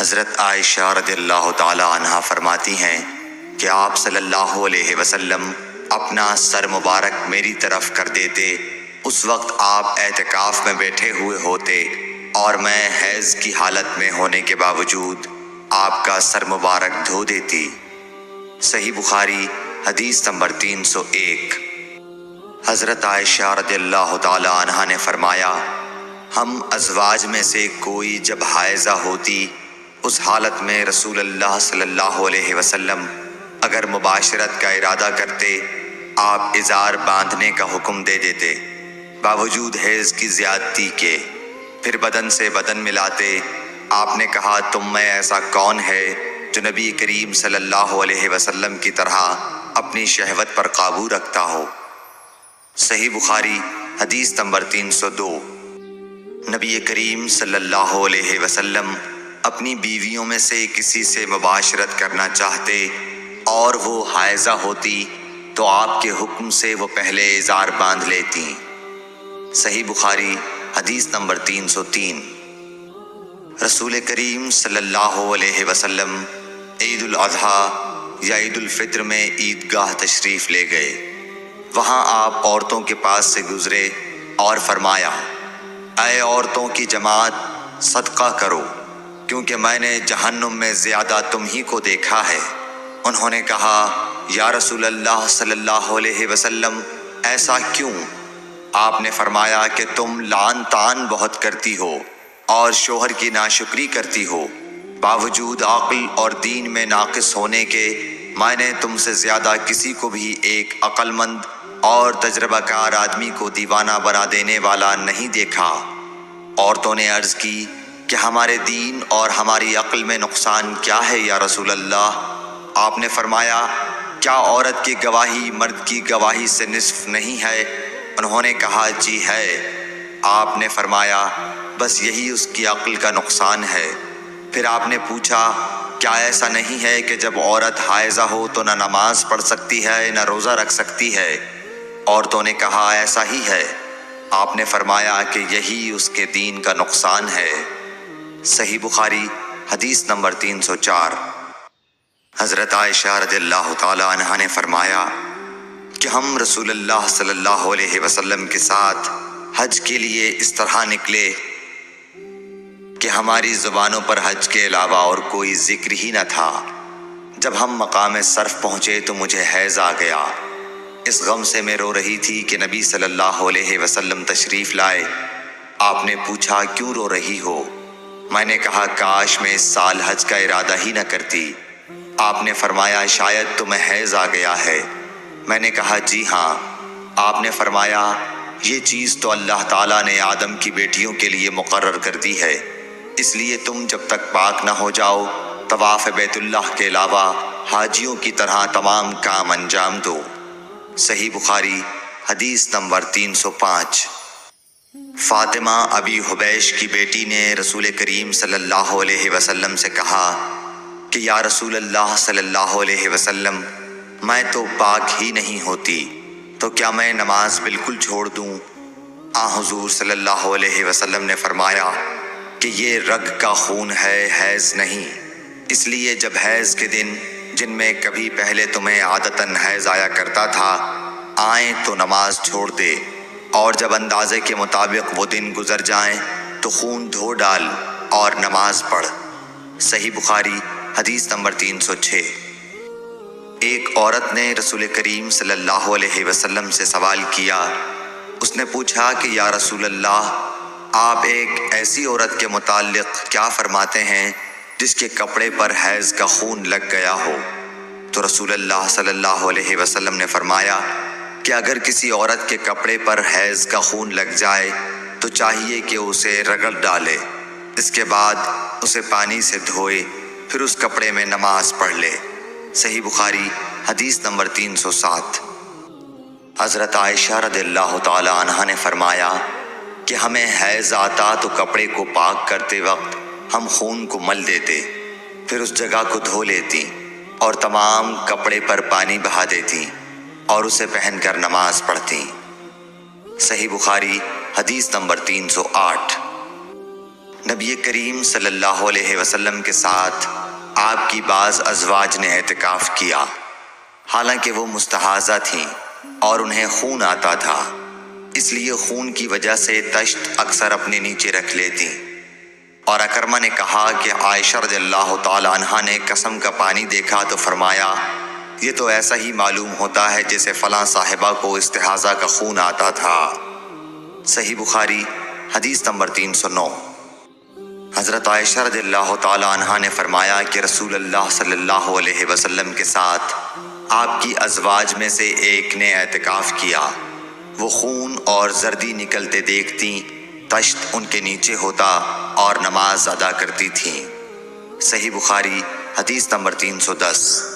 حضرت عائشہ رضی اللہ تعالی عنہا فرماتی ہیں کہ آپ صلی اللہ علیہ وسلم اپنا سر مبارک میری طرف کر دیتے، اس وقت آپ اعتکاف میں بیٹھے ہوئے ہوتے اور میں حیض کی حالت میں ہونے کے باوجود آپ کا سر مبارک دھو دیتی۔ صحیح بخاری حدیث نمبر 301۔ حضرت عائشہ رضی اللہ تعالی عنہا نے فرمایا، ہم ازواج میں سے کوئی جب حائضہ ہوتی اس حالت میں رسول اللہ صلی اللہ علیہ وسلم اگر مباشرت کا ارادہ کرتے، آپ ازار باندھنے کا حکم دے دیتے باوجود حیض کی زیادتی کے، پھر بدن سے بدن ملاتے۔ آپ نے کہا، تم میں ایسا کون ہے جو نبی کریم صلی اللہ علیہ وسلم کی طرح اپنی شہوت پر قابو رکھتا ہو؟ صحیح بخاری حدیث نمبر 302۔ نبی کریم صلی اللہ علیہ وسلم اپنی بیویوں میں سے کسی سے مباشرت کرنا چاہتے اور وہ حائضہ ہوتی تو آپ کے حکم سے وہ پہلے ازار باندھ لیتی۔ صحیح بخاری حدیث نمبر 303۔ رسول کریم صلی اللہ علیہ وسلم عید الاضحیٰ یا عید الفطر میں عیدگاہ تشریف لے گئے۔ وہاں آپ عورتوں کے پاس سے گزرے اور فرمایا، اے عورتوں کی جماعت، صدقہ کرو، کیونکہ میں نے جہنم میں زیادہ تم ہی کو دیکھا ہے۔ انہوں نے کہا، یا رسول اللہ صلی اللہ علیہ وسلم، ایسا کیوں؟ آپ نے فرمایا کہ تم لعن طعن بہت کرتی ہو اور شوہر کی ناشکری کرتی ہو، باوجود عقل اور دین میں ناقص ہونے کے میں نے تم سے زیادہ کسی کو بھی ایک عقل مند اور تجربہ کار آدمی کو دیوانہ بنا دینے والا نہیں دیکھا۔ عورتوں نے عرض کی کہ ہمارے دین اور ہماری عقل میں نقصان کیا ہے یا رسول اللہ؟ آپ نے فرمایا، کیا عورت کی گواہی مرد کی گواہی سے نصف نہیں ہے؟ انہوں نے کہا، جی ہے۔ آپ نے فرمایا، بس یہی اس کی عقل کا نقصان ہے۔ پھر آپ نے پوچھا، کیا ایسا نہیں ہے کہ جب عورت حائضہ ہو تو نہ نماز پڑھ سکتی ہے نہ روزہ رکھ سکتی ہے؟ عورتوں نے کہا، ایسا ہی ہے۔ آپ نے فرمایا کہ یہی اس کے دین کا نقصان ہے۔ صحیح بخاری حدیث نمبر 304۔ حضرت عائشہ رضی اللہ تعالی عنہا نے فرمایا کہ ہم رسول اللہ صلی اللہ علیہ وسلم کے ساتھ حج کے لیے اس طرح نکلے کہ ہماری زبانوں پر حج کے علاوہ اور کوئی ذکر ہی نہ تھا۔ جب ہم مقام صرف پہنچے تو مجھے حیض آ گیا۔ اس غم سے میں رو رہی تھی کہ نبی صلی اللہ علیہ وسلم تشریف لائے۔ آپ نے پوچھا، کیوں رو رہی ہو؟ میں نے کہا، کاش میں اس سال حج کا ارادہ ہی نہ کرتی۔ آپ نے فرمایا، شاید تمہیں حیض آ گیا ہے۔ میں نے کہا، جی ہاں۔ آپ نے فرمایا، یہ چیز تو اللہ تعالیٰ نے آدم کی بیٹیوں کے لیے مقرر کر دی ہے، اس لیے تم جب تک پاک نہ ہو جاؤ طواف بیت اللہ کے علاوہ حاجیوں کی طرح تمام کام انجام دو۔ صحیح بخاری حدیث نمبر 305۔ فاطمہ ابی حبیش کی بیٹی نے رسول کریم صلی اللہ علیہ وسلم سے کہا کہ یا رسول اللہ صلی اللہ علیہ وسلم، میں تو پاک ہی نہیں ہوتی، تو کیا میں نماز بالکل چھوڑ دوں؟ حضور صلی اللہ علیہ وسلم نے فرمایا کہ یہ رگ کا خون ہے، حیض نہیں، اس لیے جب حیض کے دن جن میں کبھی پہلے تمہیں عادتاً حیض آیا کرتا تھا آئیں تو نماز چھوڑ دے، اور جب اندازے کے مطابق وہ دن گزر جائیں تو خون دھو ڈال اور نماز پڑھ۔ صحیح بخاری حدیث نمبر 306۔ ایک عورت نے رسول کریم صلی اللہ علیہ وسلم سے سوال کیا۔ اس نے پوچھا کہ یا رسول اللہ، آپ ایک ایسی عورت کے متعلق کیا فرماتے ہیں جس کے کپڑے پر حیض کا خون لگ گیا ہو؟ تو رسول اللہ صلی اللہ علیہ وسلم نے فرمایا کہ اگر کسی عورت کے کپڑے پر حیض کا خون لگ جائے تو چاہیے کہ اسے رگڑ ڈالے، اس کے بعد اسے پانی سے دھوئے، پھر اس کپڑے میں نماز پڑھ لے۔ صحیح بخاری حدیث نمبر 307۔ حضرت عائشہ رضی اللہ تعالی عنہا نے فرمایا کہ ہمیں حیض آتا تو کپڑے کو پاک کرتے وقت ہم خون کو مل دیتے، پھر اس جگہ کو دھو لیتی اور تمام کپڑے پر پانی بہا دیتی اور اسے پہن کر نماز پڑھتی۔ صحیح بخاری حدیث نمبر 308۔ نبی کریم صلی اللہ علیہ وسلم کے ساتھ آپ کی بعض ازواج نے اعتکاف کیا، حالانکہ وہ مستحاضہ تھیں اور انہیں خون آتا تھا، اس لیے خون کی وجہ سے تشت اکثر اپنے نیچے رکھ لیتی۔ اور اکرمہ نے کہا کہ عائشہ رضی اللہ تعالی عنہا نے قسم کا پانی دیکھا تو فرمایا یہ تو ایسا ہی معلوم ہوتا ہے جیسے فلاں صاحبہ کو استحاضہ کا خون آتا تھا۔ صحیح بخاری حدیث نمبر 309۔ حضرت عائشہ رضی اللہ تعالی عنہا نے فرمایا کہ رسول اللہ صلی اللہ علیہ وسلم کے ساتھ آپ کی ازواج میں سے ایک نے اعتکاف کیا، وہ خون اور زردی نکلتے دیکھتی، تشت ان کے نیچے ہوتا اور نماز ادا کرتی تھیں۔ صحیح بخاری حدیث نمبر 310۔